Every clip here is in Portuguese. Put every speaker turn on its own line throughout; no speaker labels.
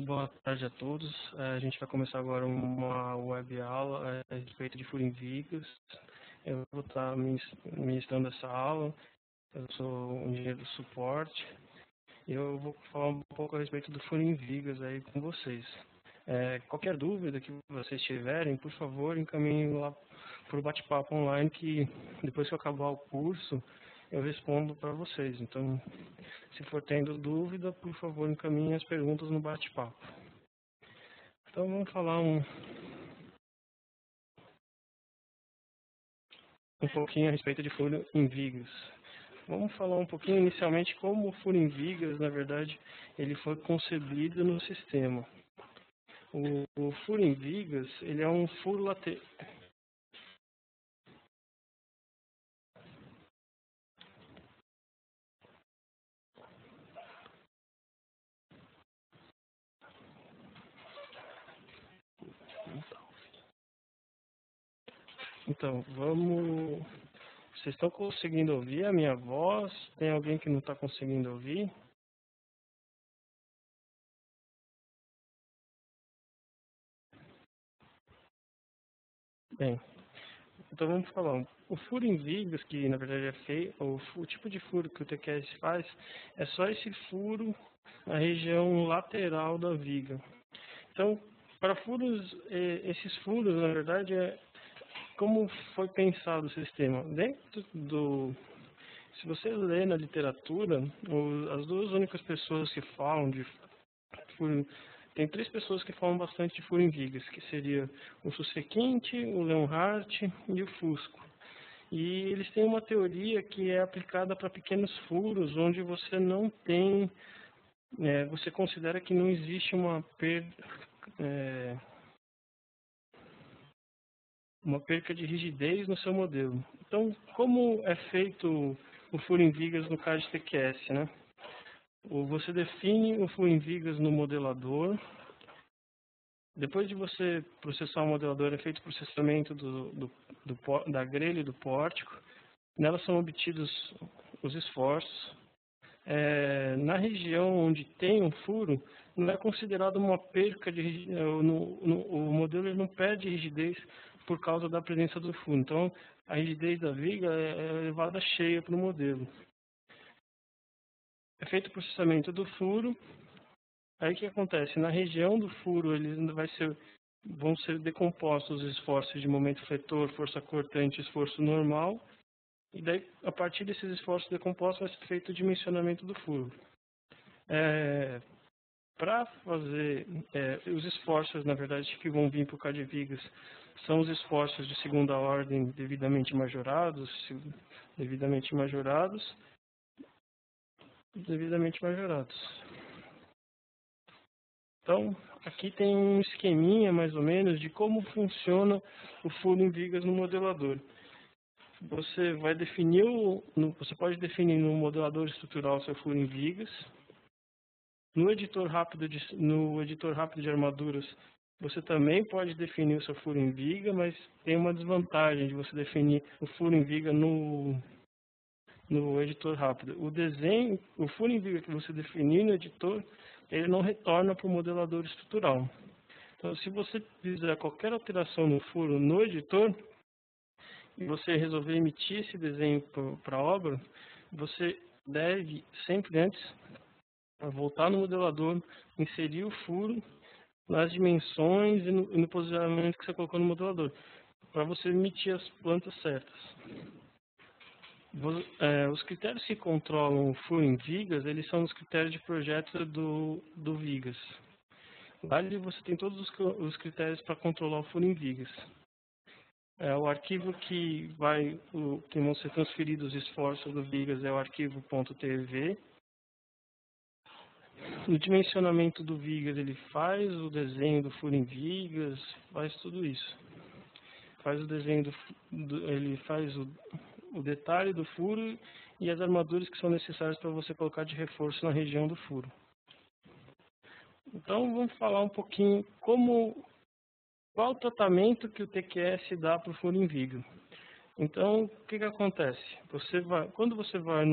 Boa tarde a todos. A gente vai começar agora uma web aula a respeito de furo em vigas. Eu vou estar ministrando essa aula. Eu sou um engenheiro de suporte e eu vou falar um pouco a respeito do furo em vigas aí com vocês. Qualquer dúvida que vocês tiverem, por favor, encaminhem lá para o bate-papo online, que depois que eu acabar o curso, eu respondo para vocês. Então, se for tendo dúvida, por favor, encaminhem as perguntas no bate-papo. Então, vamos falar um pouquinho a respeito de furo em vigas. Vamos falar um pouquinho inicialmente como o furo em vigas, na verdade, ele foi concebido no sistema. O furo em vigas, ele é um furo lateral. Então, vamos... Vocês estão conseguindo ouvir a minha voz? Tem alguém que não está conseguindo ouvir? Bem, então vamos falar. O furo em vigas, que na verdade é feito, o tipo de furo que o TQS faz, é só esse furo na região lateral da viga. Então, para furos, esses furos, na verdade, como foi pensado o sistema. Dentro do... Se você lê na literatura, as duas únicas pessoas que falam de furo... Tem três pessoas que falam bastante de furo em vigas, que seria o Sussequinte, o Leonhardt e o Fusco. E eles têm uma teoria que é aplicada para pequenos furos, onde você não tem... você considera que não existe uma perca de rigidez no seu modelo. Então, como é feito o furo em vigas no caso de TQS, né? Você define o furo em vigas no modelador. Depois de você processar o modelador, é feito o processamento da grelha e do pórtico. Nelas são obtidos os esforços. Na região onde tem um furo, não é considerado uma perca de rigidez. O modelo ele não perde rigidez por causa da presença do furo. Então, a rigidez da viga é levada cheia para o modelo. É feito o processamento do furo. Aí o que acontece? Na região do furo vão ser decompostos os esforços de momento fletor, força cortante e esforço normal. E daí, a partir desses esforços decompostos, vai ser feito o dimensionamento do furo. Para fazer os esforços, na verdade, que vão vir por causa de vigas, são os esforços de segunda ordem devidamente majorados. Então, aqui tem um esqueminha, mais ou menos, de como funciona o furo em vigas no modelador. Você vai definir, você pode definir no modelador estrutural seu furo em vigas. No editor rápido de armaduras, você também pode definir o seu furo em viga, mas tem uma desvantagem de você definir o furo em viga no editor rápido. O furo em viga que você definir no editor, ele não retorna para o modelador estrutural. Então, se você fizer qualquer alteração no furo no editor, e você resolver emitir esse desenho para a obra, você deve, sempre antes, voltar no modelador, inserir o furo nas dimensões e no posicionamento que você colocou no modelador, para você emitir as plantas certas. Os critérios que controlam o furo em vigas, eles são os critérios de projeto do vigas. Lá você tem todos os critérios para controlar o furo em vigas. O arquivo que vão ser transferidos os esforços do vigas é o arquivo .tv. No dimensionamento do vigas, ele faz o desenho do furo em vigas, faz tudo isso. Faz o desenho ele faz o detalhe do furo e as armaduras que são necessárias para você colocar de reforço na região do furo. Então, vamos falar um pouquinho qual o tratamento que o TQS dá para o furo em viga. Então, o que acontece? Quando você vai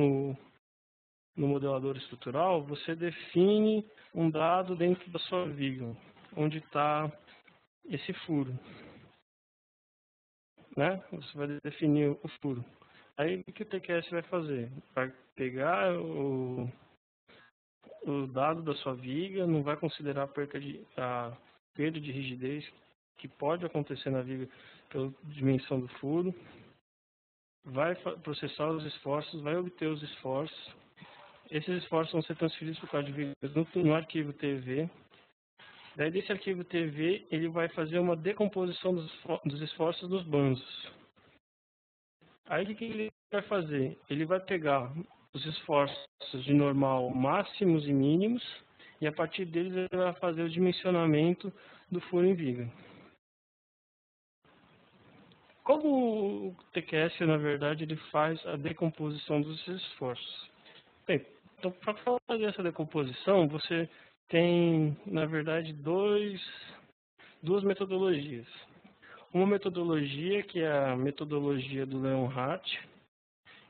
no modelador estrutural, você define um dado dentro da sua viga, onde está esse furo, né? Você vai definir o furo. Aí o que o TQS vai fazer? Vai pegar o dado da sua viga, não vai considerar a perda de rigidez que pode acontecer na viga pela dimensão do furo, vai processar os esforços, vai obter os esforços. Esses esforços vão ser transferidos para o código de vigas no arquivo TV. Daí desse arquivo TV, ele vai fazer uma decomposição dos esforços dos bandos. Aí o que ele vai fazer? Ele vai pegar os esforços de normal máximos e mínimos, e a partir deles ele vai fazer o dimensionamento do furo em viga. Como o TQS, na verdade, ele faz a decomposição dos esforços? Bem, então, para fazer essa decomposição, você tem, na verdade, duas metodologias. Uma metodologia, que é a metodologia do Leonhardt,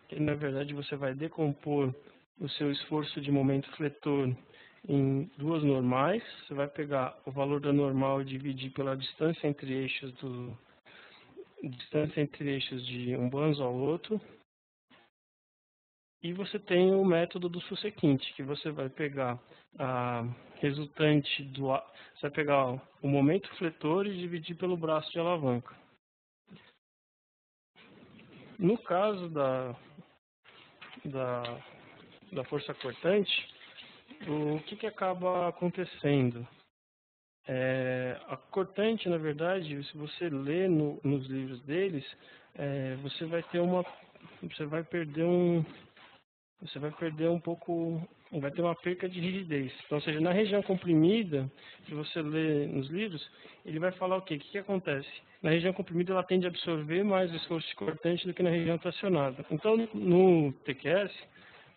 que, na verdade, você vai decompor o seu esforço de momento fletor em duas normais. Você vai pegar o valor da normal e dividir pela distância entre eixos de um banzo ao outro. E você tem o método do sussequinte, que você vai pegar a resultante você vai pegar o momento fletor e dividir pelo braço de alavanca. No caso da força cortante, o que acaba acontecendo? A cortante, na verdade, se você lê nos livros deles, você vai perder um pouco, vai ter uma perca de rigidez. Então, ou seja, na região comprimida, se você lê nos livros, ele vai falar o quê? O que acontece? Na região comprimida, ela tende a absorver mais o esforço cortante do que na região tracionada. Então, no TQS,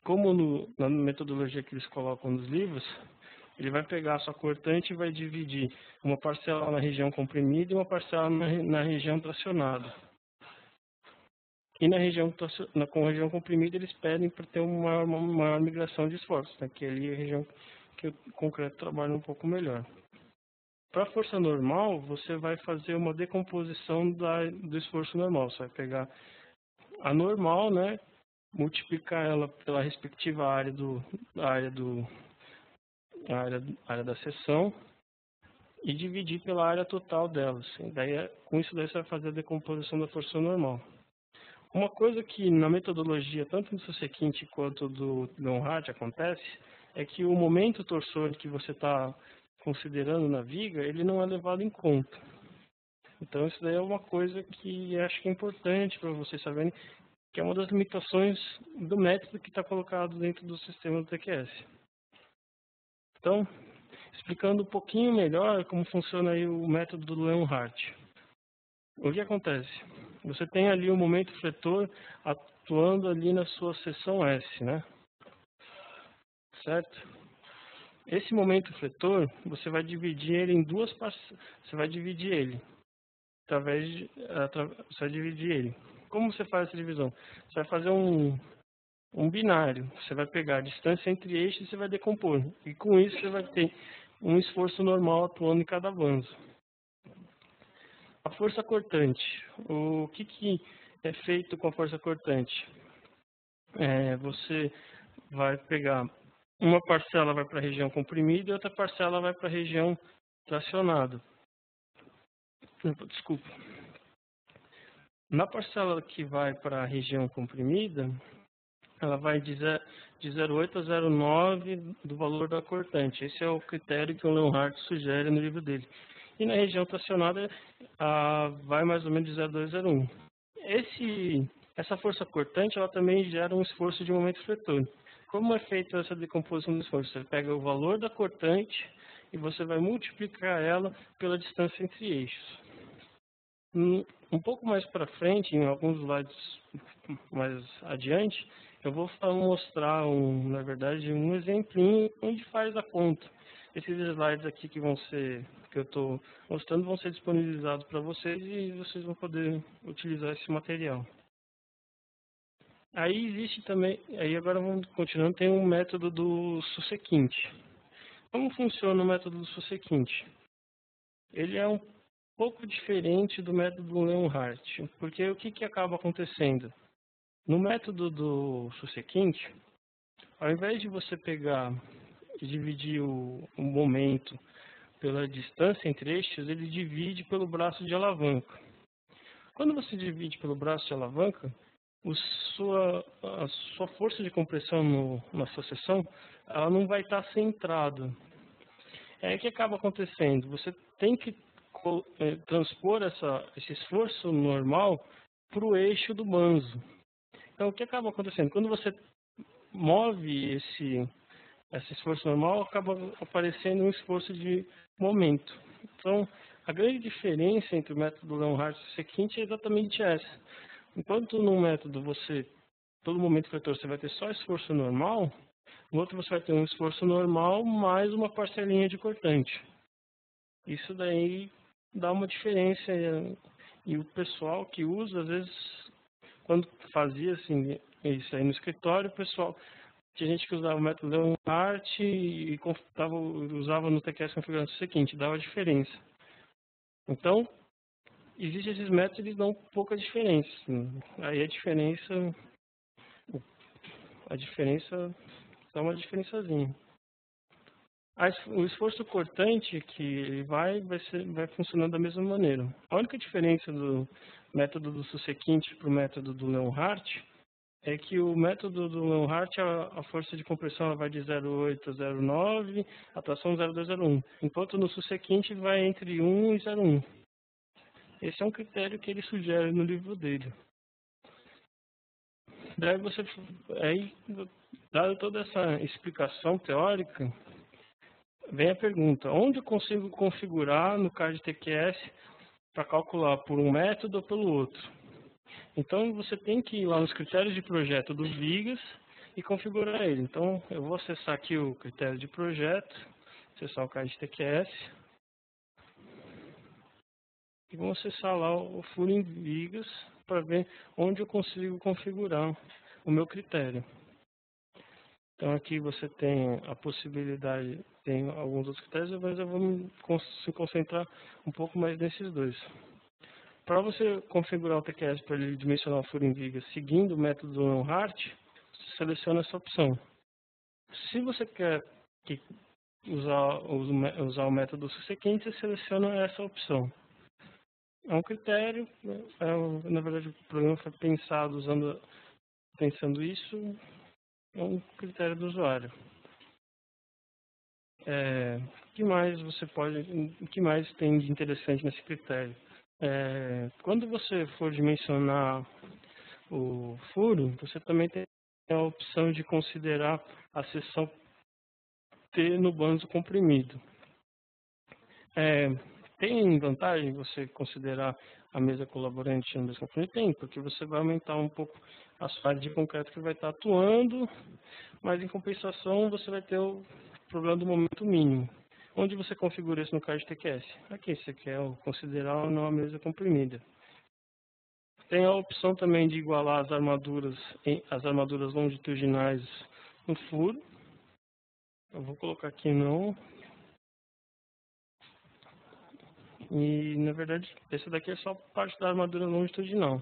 como na metodologia que eles colocam nos livros, ele vai pegar a sua cortante e vai dividir uma parcela na região comprimida e uma parcela na região tracionada. E com a região comprimida, eles pedem para ter uma maior migração de esforços, né? Que ali é a região que o concreto trabalha um pouco melhor. Para a força normal, você vai fazer uma decomposição do esforço normal. Você vai pegar a normal, né? Multiplicar ela pela respectiva área da seção e dividir pela área total delas. Com isso daí você vai fazer a decomposição da força normal. Uma coisa que na metodologia, tanto do sussequinte quanto do Leonhardt acontece, é que o momento torsor que você está considerando na viga, ele não é levado em conta. Então isso daí é uma coisa que acho que é importante para vocês saberem, que é uma das limitações do método que está colocado dentro do sistema do TQS. Então, explicando um pouquinho melhor como funciona aí o método do Leonhardt. O que acontece? Você tem ali o momento fletor atuando ali na sua seção S, né? Certo? Esse momento fletor, você vai dividir ele em duas partes. Você vai dividir ele. Você vai dividir ele. Como você faz essa divisão? Você vai fazer um binário. Você vai pegar a distância entre eixos e você vai decompor. E com isso você vai ter um esforço normal atuando em cada banzo. A força cortante. O que é feito com a força cortante? Você vai pegar uma parcela vai para a região comprimida e outra parcela vai para a região tracionada. Desculpa. Na parcela que vai para a região comprimida, ela vai de 0,8 a 0,9 do valor da cortante. Esse é o critério que o Leonhardt sugere no livro dele. E na região tracionada, vai mais ou menos de 0,2 a 0,1. Essa força cortante, ela também gera um esforço de momento fletor. Como é feita essa decomposição do esforço? Você pega o valor da cortante e você vai multiplicar ela pela distância entre eixos. Um pouco mais para frente, em alguns slides mais adiante, eu vou mostrar, na verdade, um exemplinho onde faz a conta. Esses slides aqui que eu estou mostrando vão ser disponibilizados para vocês e vocês vão poder utilizar esse material. Aí existe também, aí agora vamos continuando, tem um método do Susequinte. Como funciona o método do Susequinte? Ele é um pouco diferente do método do Leonhardt, porque o que acaba acontecendo? No método do Susequinte, ao invés de você pegar e dividir o momento pela distância entre eixos, ele divide pelo braço de alavanca. Quando você divide pelo braço de alavanca, a sua força de compressão na sua seção, ela não vai estar centrada. É o que acaba acontecendo. Você tem que transpor esse esforço normal para o eixo do banzo. Então, o que acaba acontecendo? Quando você move esse esforço normal, acaba aparecendo um esforço de momento. Então, a grande diferença entre o método Leonhardt e o Susequinte é exatamente essa. Enquanto no método todo momento vetor você vai ter só esforço normal, no outro você vai ter um esforço normal mais uma parcelinha de cortante. Isso daí dá uma diferença. E o pessoal que usa, às vezes, quando fazia assim, isso aí no escritório, o pessoal, tinha gente que usava o método Leonhardt e usava no TQS configuração seguinte, dava diferença. Então, existem esses métodos, eles dão pouca diferença. Aí a diferença dá uma diferençazinha. O esforço cortante que ele vai funcionando da mesma maneira. A única diferença do método do Susequinte para o método do Leonhardt é que o método do Leonhardt, a força de compressão ela vai de 0,8 a 0,9, a tração 0,201, enquanto no Susequinte vai entre 1 e 0,1. Esse é um critério que ele sugere no livro dele. Daí dada toda essa explicação teórica, vem a pergunta: onde eu consigo configurar no card TQS para calcular por um método ou pelo outro? Então você tem que ir lá nos critérios de projeto do Vigas e configurar ele. Então eu vou acessar aqui o critério de projeto, acessar o card TQS e vou acessar lá o furo em Vigas para ver onde eu consigo configurar o meu critério. Então aqui você tem a possibilidade, tem alguns outros critérios, mas eu vou me concentrar um pouco mais nesses dois. Para você configurar o TQS para ele dimensionar o furo em vigas seguindo o método do Leonhardt, você seleciona essa opção. Se você quer usar o método Susequinte, você seleciona essa opção. É um critério, na verdade o programa foi pensado pensando isso, é um critério do usuário. O que mais tem de interessante nesse critério? Quando você for dimensionar o furo, você também tem a opção de considerar a seção T no banzo comprimido. Tem vantagem você considerar a mesa colaborante no banzo comprimido? Tem, porque você vai aumentar um pouco a sua área de concreto que vai estar atuando, mas em compensação você vai ter o problema do momento mínimo. Onde você configura isso no card TQS? Aqui, você quer considerar ou não a mesa comprimida. Tem a opção também de igualar as armaduras longitudinais no furo. Eu vou colocar aqui não. E, na verdade, esse daqui é só parte da armadura longitudinal.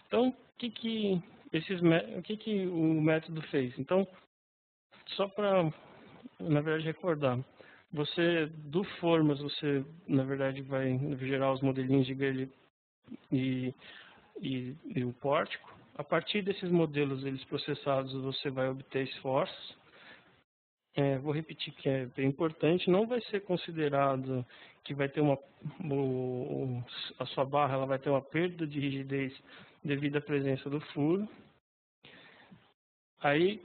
Então, o que o método fez? Então, só para, na verdade, recordar. Do Formas, você, na verdade, vai gerar os modelinhos de grelha e o pórtico. A partir desses modelos, eles processados, você vai obter esforços. Vou repetir que é bem importante, não vai ser considerado que vai ter a sua barra ela vai ter uma perda de rigidez devido à presença do furo. Aí,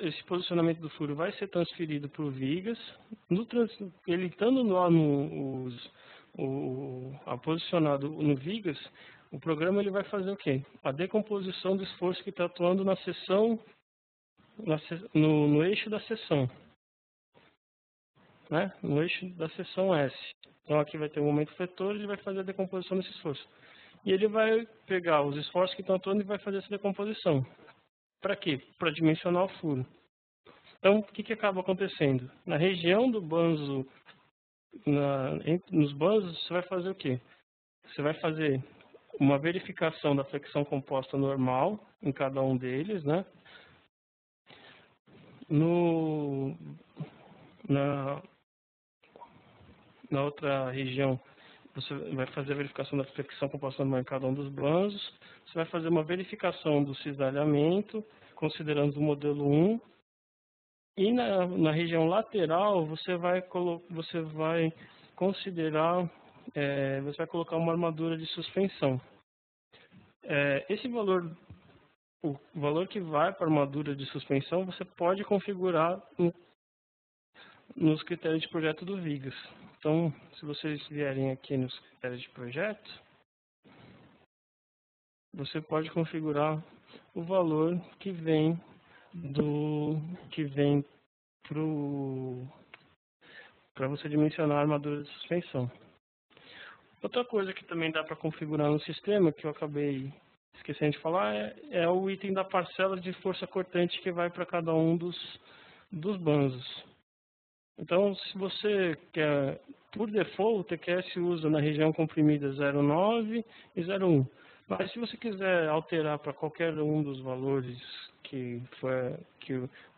esse posicionamento do furo vai ser transferido para o Vigas. Ele estando lá posicionado no Vigas, o programa ele vai fazer o quê? A decomposição do esforço que está atuando na seção, no eixo da seção. Né? No eixo da seção S. Então aqui vai ter o momento vetor, ele vai fazer a decomposição desse esforço. E ele vai pegar os esforços que estão atuando e vai fazer essa decomposição. Para quê? Para dimensionar o furo. Então, o que acaba acontecendo? Na região do banzo, nos banzos, você vai fazer o quê? Você vai fazer uma verificação da flexão composta normal em cada um deles, né? Na outra região, você vai fazer a verificação da flexão composta normal em cada um dos banzos. Você vai fazer uma verificação do cisalhamento, considerando o modelo 1. E na região lateral, você vai considerar, você vai colocar uma armadura de suspensão. Esse valor, o valor que vai para a armadura de suspensão, você pode configurar nos critérios de projeto do Vigas. Então, se vocês vierem aqui nos critérios de projeto, você pode configurar o valor que vem para você dimensionar a armadura de suspensão. Outra coisa que também dá para configurar no sistema, que eu acabei esquecendo de falar, é o item da parcela de força cortante que vai para cada um dos banzos. Então, se você quer, por default, o TQS usa na região comprimida 0,9 e 0,1. Mas se você quiser alterar para qualquer um dos valores que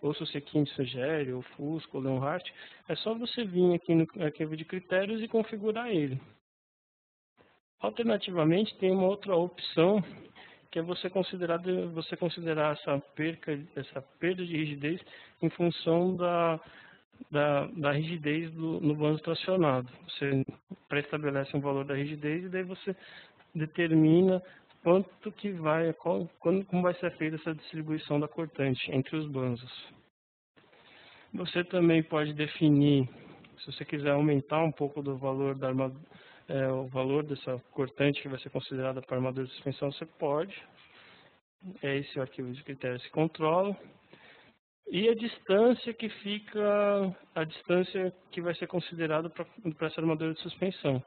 ou se o Sequinte sugere, ou Fusco, ou Leonhardt, é só você vir aqui no arquivo de critérios e configurar ele. Alternativamente, tem uma outra opção, que é você considerar essa perda de rigidez em função da rigidez no banzo tracionado. Você pré-estabelece um valor da rigidez e daí você determina quanto que como vai ser feita essa distribuição da cortante entre os banzos. Você também pode definir, se você quiser aumentar um pouco do valor o valor dessa cortante que vai ser considerada para armadura de suspensão, você pode. Esse é o arquivo de critérios que controla. E a distância que vai ser considerada para essa armadura de suspensão.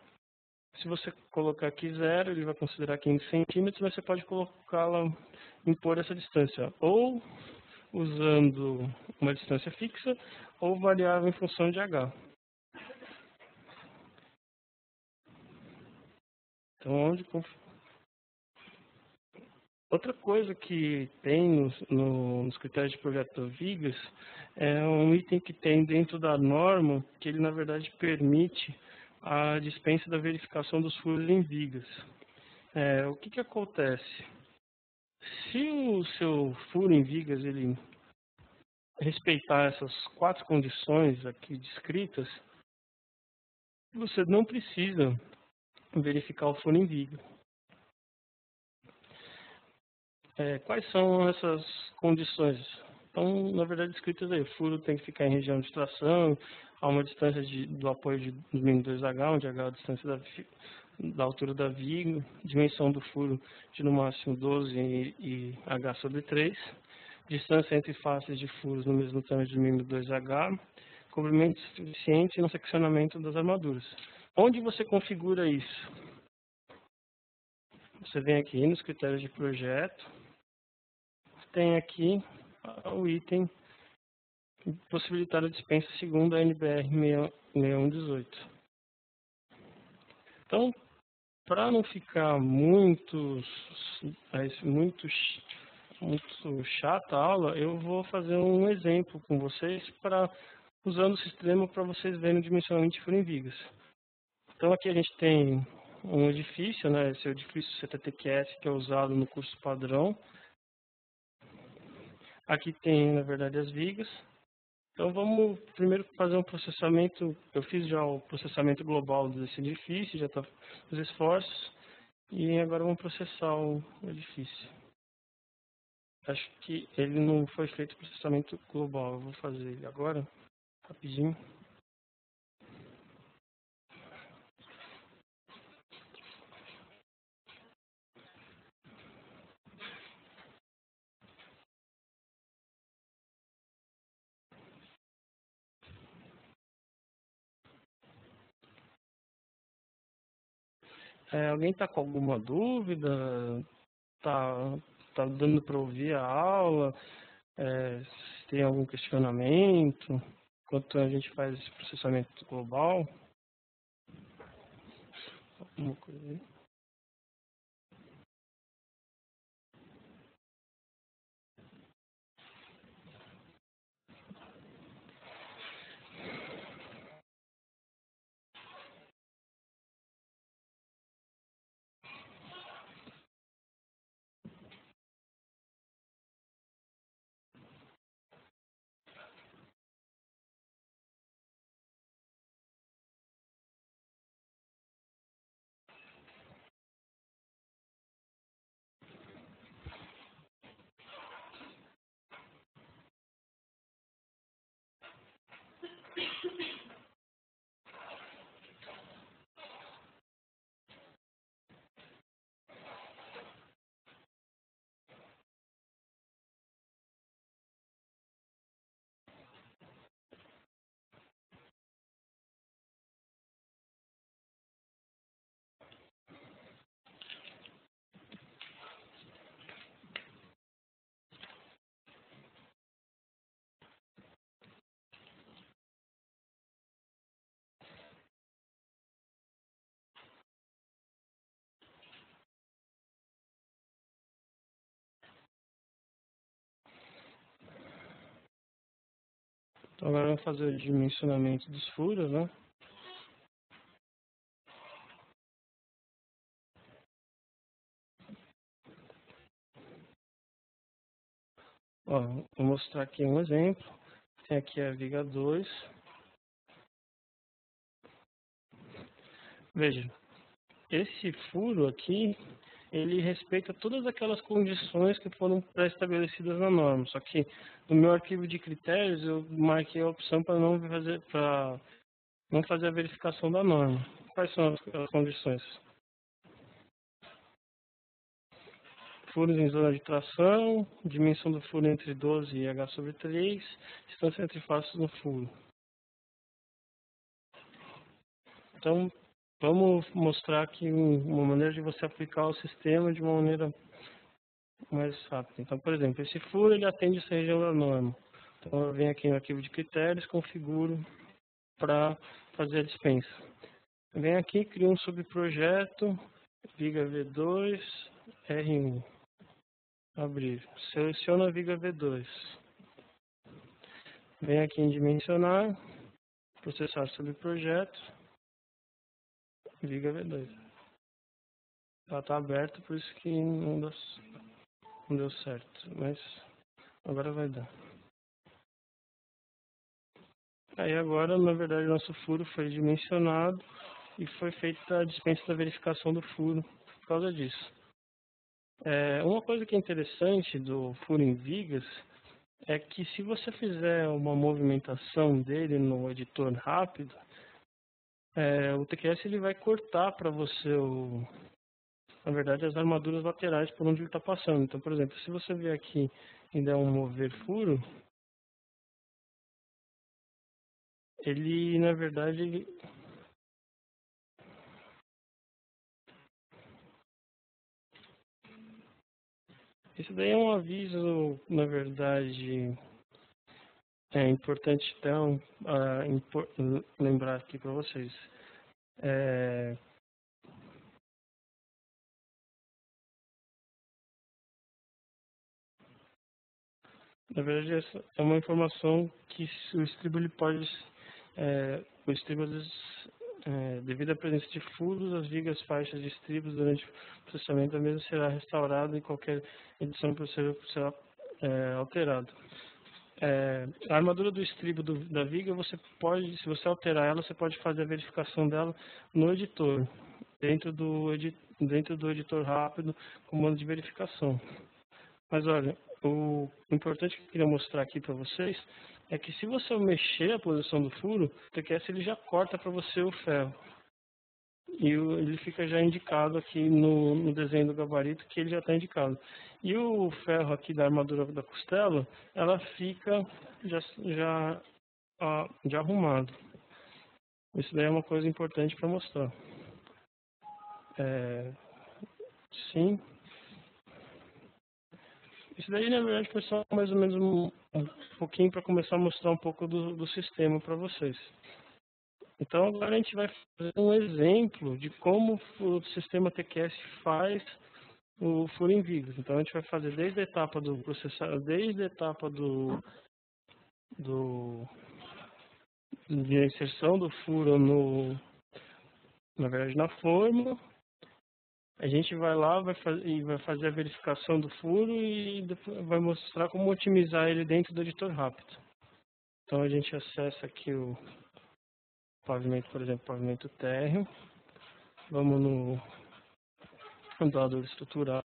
Se você colocar aqui 0, ele vai considerar 15 centímetros, mas você pode impor essa distância, ou usando uma distância fixa, ou variável em função de H. Então, outra coisa que tem nos critérios de projeto Vigas é um item que tem dentro da norma, que ele na verdade permite a dispensa da verificação dos furos em vigas. O que acontece? Se o seu furo em vigas ele respeitar essas 4 condições aqui descritas, você não precisa verificar o furo em viga. Quais são essas condições? Então, na verdade, escritas aí, o furo tem que ficar em região de tração, a uma distância do apoio do mínimo 2H, onde H é a distância da altura da viga, dimensão do furo de no máximo 12 e H sobre 3, distância entre faces de furos no mesmo tamanho de mínimo 2H, cobrimento suficiente no seccionamento das armaduras. Onde você configura isso? Você vem aqui nos critérios de projeto, tem aqui o item possibilitar a dispensa segundo a NBR 6118. Então, para não ficar muito chata a aula, eu vou fazer um exemplo com vocês usando o sistema para vocês verem o dimensionamento de furo em vigas. Então, aqui a gente tem um edifício, né? Esse é o edifício CTTQS que é usado no curso padrão. Aqui tem, na verdade, as vigas. Então, vamos primeiro fazer um processamento. Eu fiz já o processamento global desse edifício, já está os esforços. E agora vamos processar o edifício. Acho que ele não foi feito processamento global. Eu vou fazer ele agora, rapidinho. Alguém está com alguma dúvida? Tá, tá dando para ouvir a aula? Se tem algum questionamento? Enquanto a gente faz esse processamento global? Alguma coisa aí? Então agora vamos fazer o dimensionamento dos furos, né? Ó, vou mostrar aqui um exemplo. Tem aqui a viga 2. Veja, esse furo aqui, ele respeita todas aquelas condições que foram pré-estabelecidas na norma. Só que no meu arquivo de critérios eu marquei a opção para não fazer a verificação da norma. Quais são as condições? Furos em zona de tração, dimensão do furo entre 12 e H/3, distância entre faces no furo. Então, vamos mostrar aqui uma maneira de você aplicar o sistema de uma maneira mais rápida. Então, por exemplo, esse furo ele atende essa região da norma. Então, eu venho aqui no arquivo de critérios, configuro para fazer a dispensa. Eu venho aqui, crio um subprojeto, viga V2, R1. Abrir. Seleciono a viga V2. Venho aqui em dimensionar, processar subprojeto, viga V2. Ela está aberta, por isso que não deu certo, mas agora vai dar. Aí agora, na verdade, nosso furo foi dimensionado e foi feita a dispensa da verificação do furo por causa disso. Uma coisa que é interessante do furo em vigas é que se você fizer uma movimentação dele no editor rápido, o TQS ele vai cortar para você, na verdade, as armaduras laterais por onde ele está passando. Então, por exemplo, se você vier aqui e der um mover furo, ele, na verdade, isso daí é um aviso, na verdade, é importante então lembrar aqui para vocês. Na verdade, essa é uma informação que o estribo ele pode, o estribo às vezes, devido à presença de furos, as vigas faixas de estribos durante o processamento, a mesma será restaurada e qualquer edição posterior será alterada. A armadura do estribo da viga, você pode, se você alterar ela, você pode fazer a verificação dela no editor, dentro do editor rápido, comando de verificação. Mas olha, o importante que eu queria mostrar aqui para vocês é que se você mexer a posição do furo, o TQS ele já corta para você o ferro. E ele fica já indicado aqui no desenho do gabarito que ele já está indicado. E o ferro aqui da armadura da costela, ela fica já arrumado. Isso daí é uma coisa importante para mostrar. Sim. Isso daí, na verdade, foi só mais ou menos um pouquinho para começar a mostrar um pouco do sistema para vocês. Então, agora a gente vai fazer um exemplo de como o sistema TQS faz o furo em vigas. Então, a gente vai fazer desde a etapa do processador, desde a etapa de inserção do furo na verdade, na forma. A gente vai lá vai fazer a verificação do furo e depois vai mostrar como otimizar ele dentro do editor rápido. Então, a gente acessa aqui o pavimento, por exemplo, pavimento térreo. Vamos no modelador estrutural.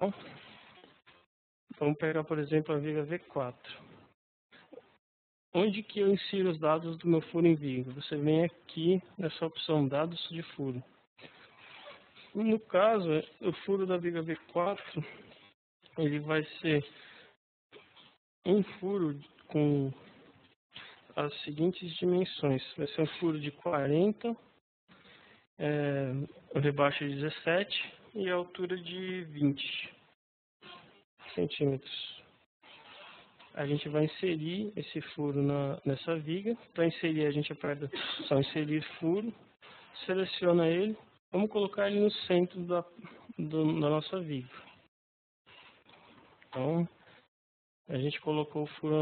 Vamos pegar, por exemplo, a viga V4. Onde que eu insiro os dados do meu furo em viga? Você vem aqui nessa opção dados de furo. No caso, o furo da viga V4, ele vai ser um furo com as seguintes dimensões. Vai ser um furo de 40, o rebaixo de 17 e a altura de 20 centímetros. A gente vai inserir esse furo nessa viga. Para inserir, a gente aperta só inserir furo, seleciona ele. Vamos colocar ele no centro da nossa viga. Então, a gente colocou o furo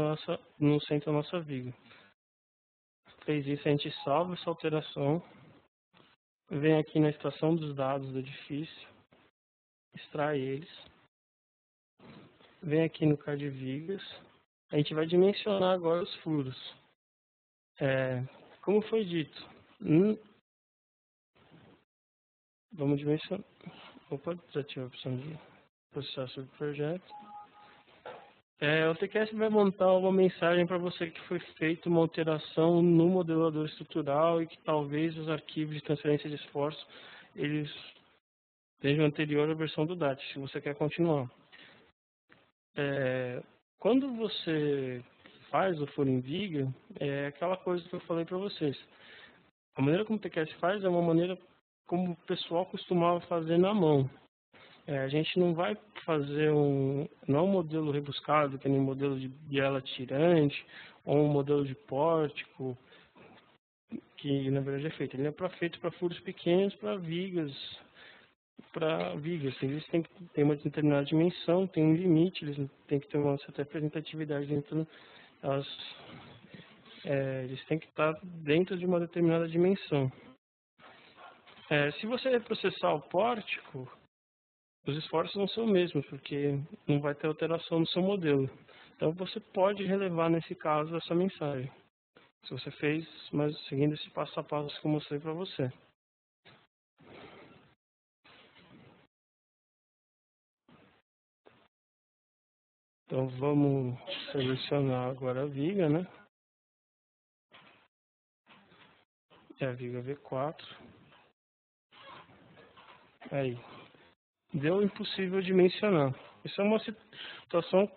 no centro da nossa viga. Fez isso, a gente salva essa alteração. Vem aqui na extração dos dados do edifício, extrai eles. Vem aqui no card vigas. A gente vai dimensionar agora os furos. Como foi dito, vamos dimensionar. Opa, desativar a opção de processar sobre o projeto. O TQS vai montar uma mensagem para você que foi feita uma alteração no modelador estrutural e que talvez os arquivos de transferência de esforço eles sejam anterior à versão do DAT, se você quer continuar. Quando você faz o furo em viga, é aquela coisa que eu falei para vocês. A maneira como o TQS faz é uma maneira como o pessoal costumava fazer na mão. A gente não vai fazer não um modelo rebuscado, que nem um modelo de biela tirante, ou um modelo de pórtico, que na verdade é feito. Ele é feito para furos pequenos, para vigas. Eles têm que ter uma determinada dimensão, tem um limite, eles têm que ter uma certa representatividade dentro eles têm que estar dentro de uma determinada dimensão. Se você processar o pórtico, os esforços não são os mesmos, porque não vai ter alteração no seu modelo. Então, você pode relevar, nesse caso, essa mensagem. Se você fez, mas seguindo esse passo a passo que eu mostrei para você. Então, vamos selecionar agora a viga, né? É a viga V4. Aí. Deu impossível de mencionar. Isso é uma situação.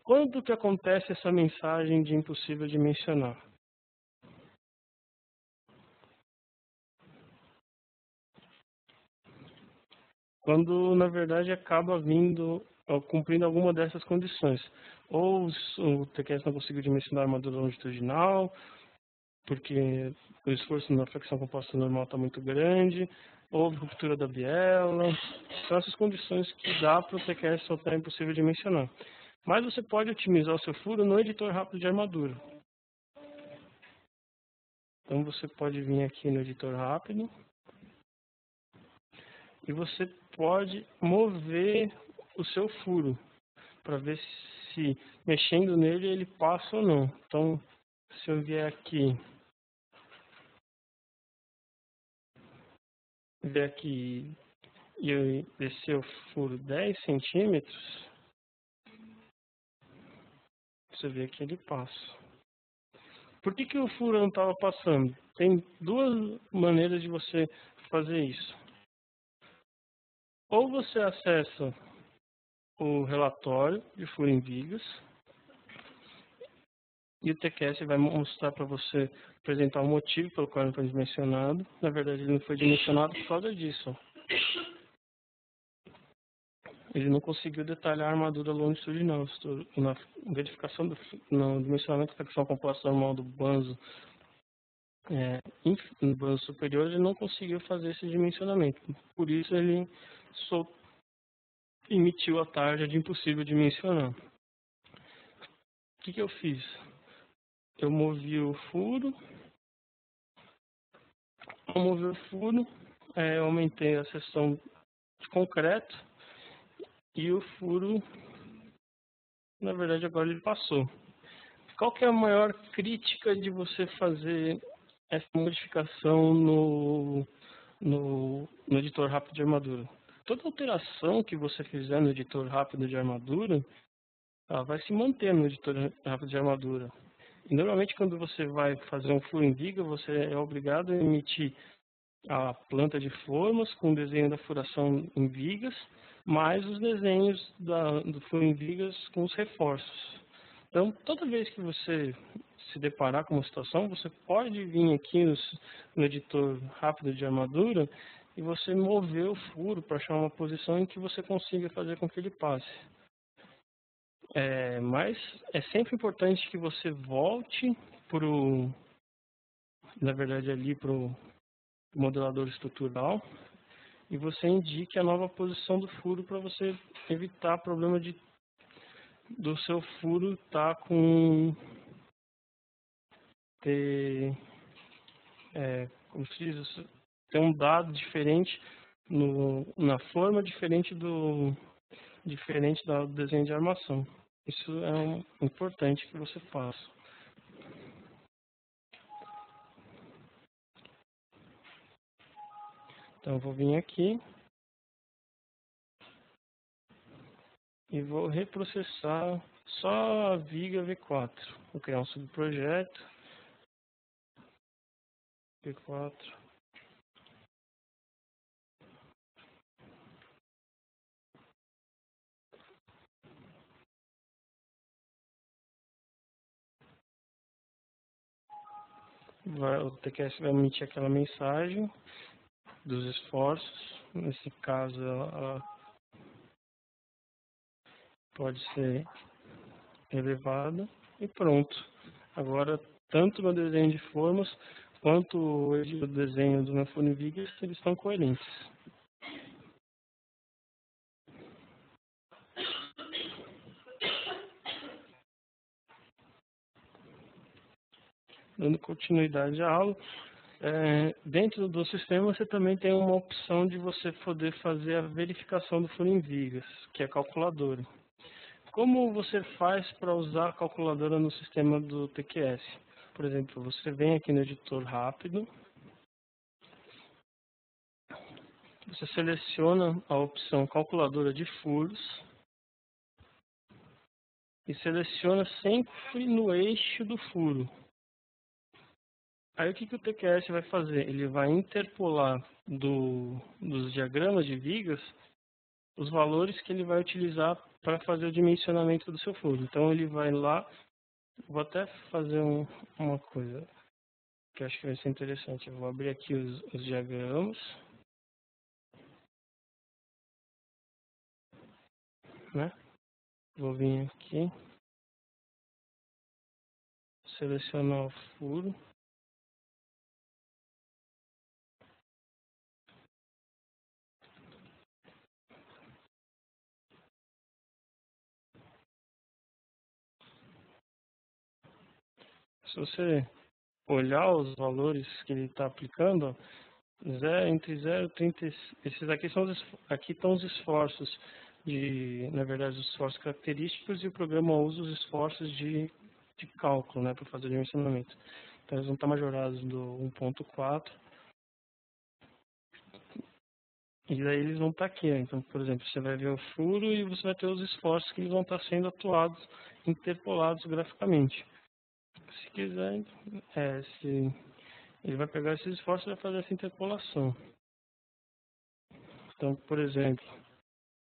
Quando que acontece essa mensagem de impossível de mencionar? Quando, na verdade, acaba cumprindo alguma dessas condições. Ou o TQS não conseguiu dimensionar a armadura longitudinal, porque o esforço na flexão composta normal está muito grande, houve ruptura da biela. São essas condições que dá para o TQS soltar impossível de mencionar. Mas você pode otimizar o seu furo no editor rápido de armadura. Então você pode vir aqui no editor rápido e você pode mover o seu furo para ver se mexendo nele ele passa ou não. Então, se eu vier aqui e eu descer o furo 10 centímetros, você vê que ele passa. Por que o furo não estava passando? Tem duas maneiras de você fazer isso. Ou você acessa o relatório de furo em vigas e o TQS vai mostrar para você, apresentar o motivo pelo qual não foi dimensionado. Na verdade, ele não foi dimensionado por causa disso. ele não conseguiu detalhar a armadura longitudinal. Na verificação no dimensionamento da fricção composta normal do banzo, no banzo superior, ele não conseguiu fazer esse dimensionamento. Por isso ele emitiu a tarja de impossível dimensionar. O que eu fiz? Eu movi o furo. Ao mover o furo, eu aumentei a seção de concreto e o furo, na verdade, agora ele passou. Qual que é a maior crítica de você fazer essa modificação no editor rápido de armadura? Toda alteração que você fizer no editor rápido de armadura, ela vai se manter no editor rápido de armadura. E, normalmente, quando você vai fazer um furo em viga, você é obrigado a emitir a planta de formas com o desenho da furação em vigas, mais os desenhos do furo em vigas com os reforços. Então, toda vez que você se deparar com uma situação, você pode vir aqui no editor rápido de armadura e você mover o furo para achar uma posição em que você consiga fazer com que ele passe. Mas é sempre importante que você volte na verdade, ali para o modelador estrutural e você indique a nova posição do furo para você evitar problema do seu furo estar com como se diz, ter um dado diferente na forma diferente do desenho de armação. Isso é importante que você faça. Então, eu vou vir aqui e vou reprocessar só a viga V4. Vou criar um subprojeto. V4. O TQS vai emitir aquela mensagem dos esforços. Nesse caso, ela pode ser elevada e pronto. Agora, tanto no desenho de formas quanto o desenho do meu fone vigas, eles estão coerentes. Dando continuidade à aula, dentro do sistema você também tem uma opção de você poder fazer a verificação do furo em vigas, que é a calculadora. Como você faz para usar a calculadora no sistema do TQS? Por exemplo, você vem aqui no editor rápido, você seleciona a opção calculadora de furos e seleciona sempre no eixo do furo. Aí o que o TQS vai fazer? Ele vai interpolar dos diagramas de vigas os valores que ele vai utilizar para fazer o dimensionamento do seu furo. Então ele vai lá, vou até fazer uma coisa que eu acho que vai ser interessante. Eu vou abrir aqui os diagramas, né? Vou vir aqui, selecionar o furo. Se você olhar os valores que ele está aplicando, entre 0 e 30, esses aqui estão os esforços na verdade, os esforços característicos, e o programa usa os esforços de cálculo, né, para fazer o dimensionamento. Então eles vão estar majorados do 1.4 e daí eles vão estar aqui. Então, por exemplo, você vai ver o furo e você vai ter os esforços que eles vão estar sendo atuados, interpolados graficamente. Se quiser, ele vai pegar esses esforços e vai fazer essa interpolação. Então, por exemplo,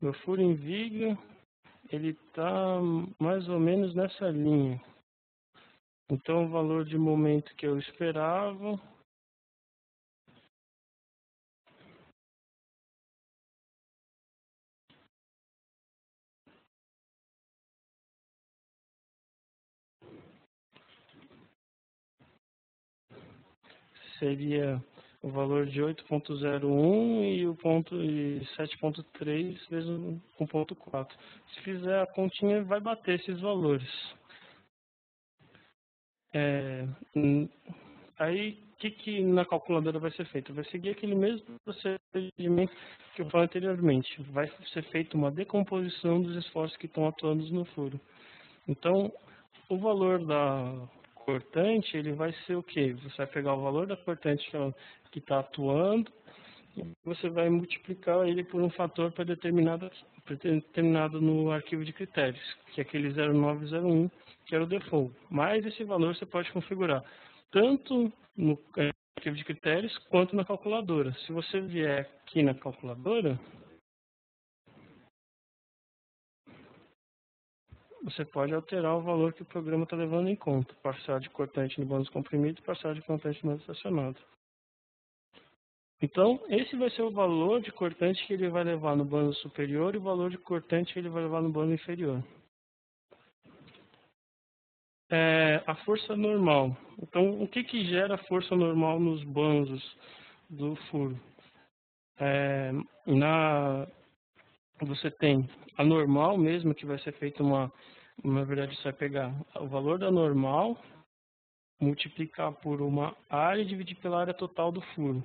meu furo em viga, ele está mais ou menos nessa linha. Então, o valor de momento que eu esperava seria o valor de 8.01 e o ponto 7.3 vezes 1.4. Se fizer a continha, vai bater esses valores. Aí, o que na calculadora vai ser feito? Vai seguir aquele mesmo procedimento que eu falei anteriormente. Vai ser feita uma decomposição dos esforços que estão atuando no furo. Então, o valor da cortante, ele vai ser o quê? Você vai pegar o valor da cortante que está atuando e você vai multiplicar ele por um fator determinado no arquivo de critérios, que é aquele 0901, que era o default. Mas esse valor você pode configurar tanto no arquivo de critérios quanto na calculadora. Se você vier aqui na calculadora, você pode alterar o valor que o programa está levando em conta. Parcial de cortante no bônus comprimido e parcial de cortante no bônus estacionado. Então, esse vai ser o valor de cortante que ele vai levar no bônus superior e o valor de cortante que ele vai levar no bônus inferior. A força normal. Então, o que gera força normal nos bandos do furo? Você tem a normal mesmo, que vai ser feita na verdade você vai pegar o valor da normal, multiplicar por uma área e dividir pela área total do furo.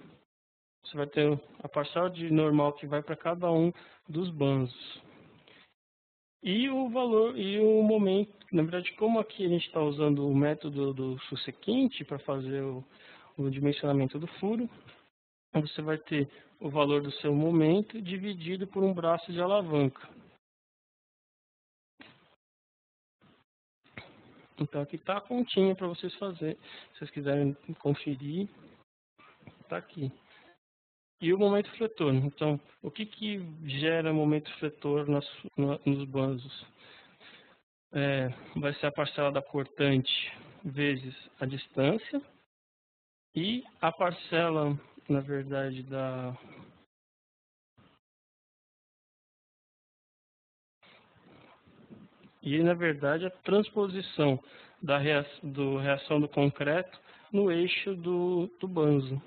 Você vai ter a parcela de normal que vai para cada um dos bandos. E o valor e o momento, na verdade, como aqui a gente está usando o método do subsequente para fazer o dimensionamento do furo, você vai ter o valor do seu momento dividido por um braço de alavanca. Então aqui está a continha para vocês fazerem, se vocês quiserem conferir, está aqui. E o momento fletor. Então, o que gera momento fletor nos bandos? Vai ser a parcela da cortante vezes a distância e a parcela, na verdade, a transposição da reação do concreto no eixo do banzo.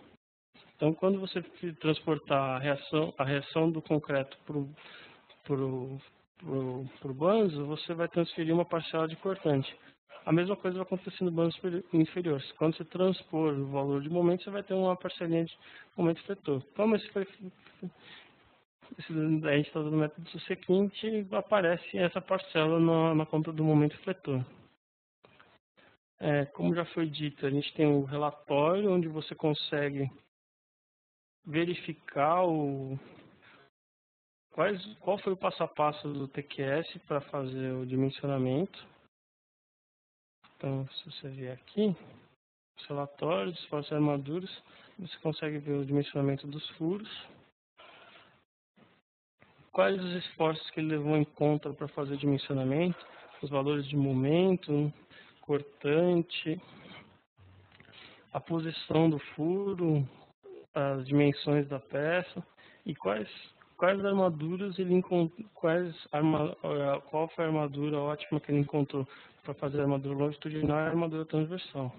Então, quando você transportar a reação do concreto para o banzo, você vai transferir uma parcela de cortante. A mesma coisa vai acontecer no banzo inferior. Quando você transpor o valor de momento, você vai ter uma parcelinha de momento fletor. Como a gente está usando o método subsequente, aparece essa parcela na conta do momento fletor. Como já foi dito, a gente tem um relatório onde você consegue verificar qual foi o passo a passo do TQS para fazer o dimensionamento. Então, se você vier aqui, os relatórios, esforços e armaduras, você consegue ver o dimensionamento dos furos. Quais os esforços que ele levou em conta para fazer o dimensionamento, os valores de momento, cortante, a posição do furo, as dimensões da peça e quais armaduras ele encontrou, qual foi a armadura ótima que ele encontrou para fazer a armadura longitudinal e a armadura transversal.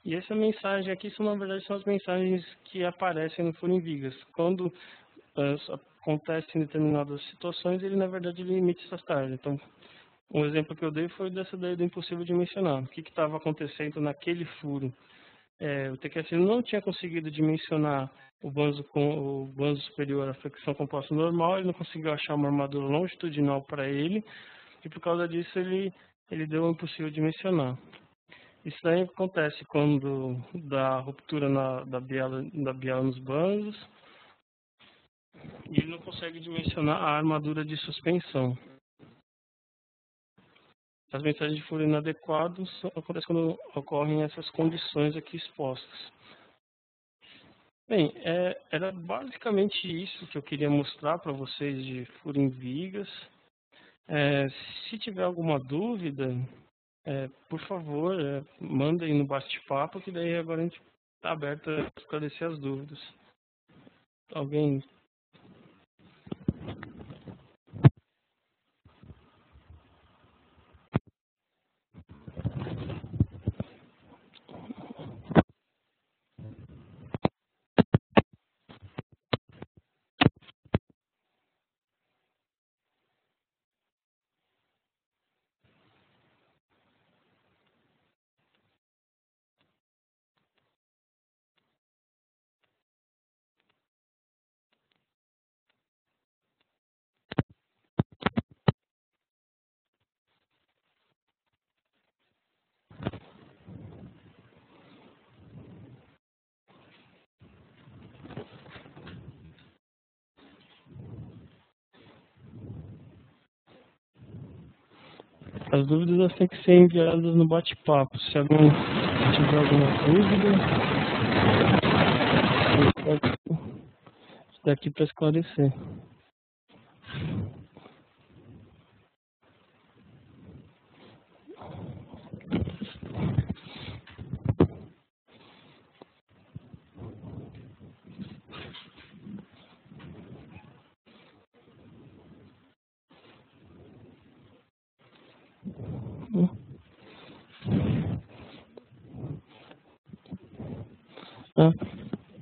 E essa mensagem aqui na verdade são as mensagens que aparecem no furo em vigas. Quando acontecem determinadas situações, ele na verdade limita essas tareas. Então, um exemplo que eu dei foi dessa daí do impossível dimensionar. O que estava acontecendo naquele furo? O TQS não tinha conseguido dimensionar o banzo superior à flexão composta normal, ele não conseguiu achar uma armadura longitudinal para ele, e por causa disso ele deu o impossível dimensionar. Isso daí acontece quando dá ruptura da biela nos banzos, e ele não consegue dimensionar a armadura de suspensão. As mensagens de furo inadequados acontecem quando ocorrem essas condições aqui expostas. Bem, era basicamente isso que eu queria mostrar para vocês de furo em vigas. Se tiver alguma dúvida, por favor, mandem no bate-papo, que daí agora a gente está aberto a esclarecer as dúvidas. Alguém? As dúvidas elas têm que ser enviadas no bate-papo. Se alguém tiver alguma dúvida, está aqui para esclarecer.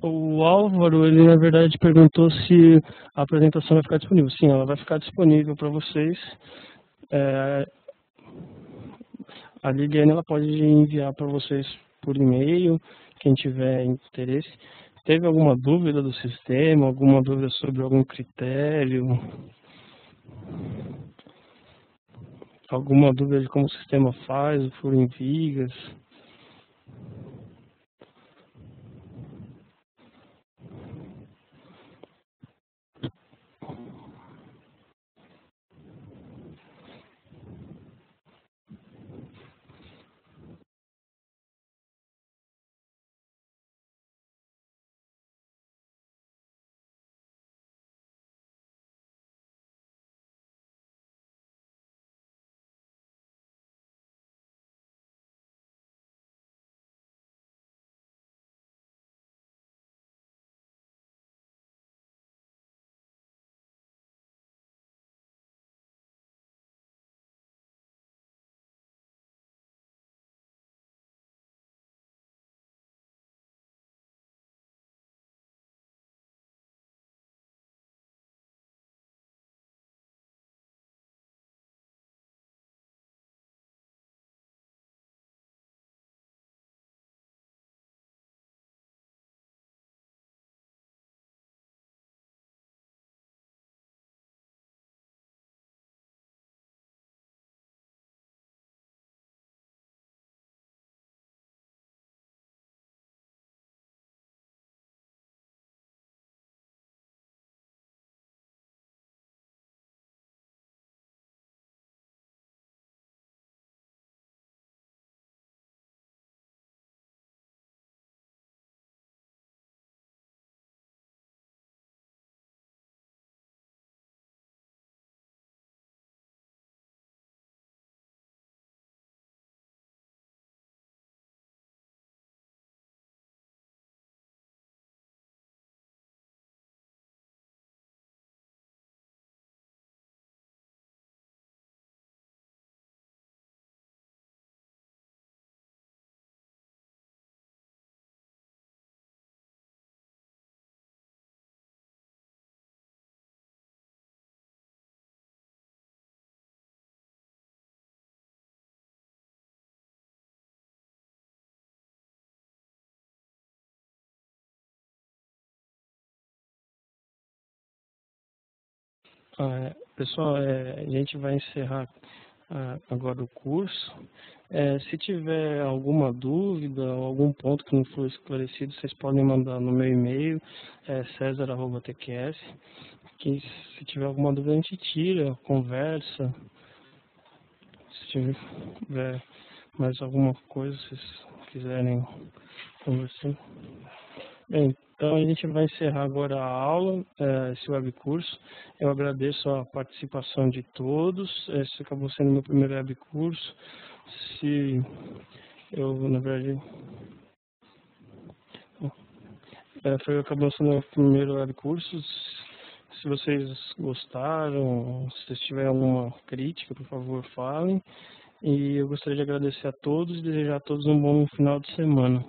O Álvaro, ele na verdade perguntou se a apresentação vai ficar disponível. Sim, ela vai ficar disponível para vocês. A Liliane ela pode enviar para vocês por e-mail, quem tiver interesse. Teve alguma dúvida do sistema, alguma dúvida sobre algum critério, alguma dúvida de como o sistema faz, o furo em vigas? Pessoal, a gente vai encerrar agora o curso. Se tiver alguma dúvida ou algum ponto que não foi esclarecido, vocês podem mandar no meu e-mail, cesar@tqs, que se tiver alguma dúvida a gente tira, conversa. Se tiver mais alguma coisa, se vocês quiserem conversar. Bem, então a gente vai encerrar agora a aula, esse webcurso. Eu agradeço a participação de todos. Esse acabou sendo meu primeiro webcurso. Na verdade, acabou sendo meu primeiro webcurso. Se vocês gostaram, se vocês tiverem alguma crítica, por favor, falem. E eu gostaria de agradecer a todos e desejar a todos um bom final de semana.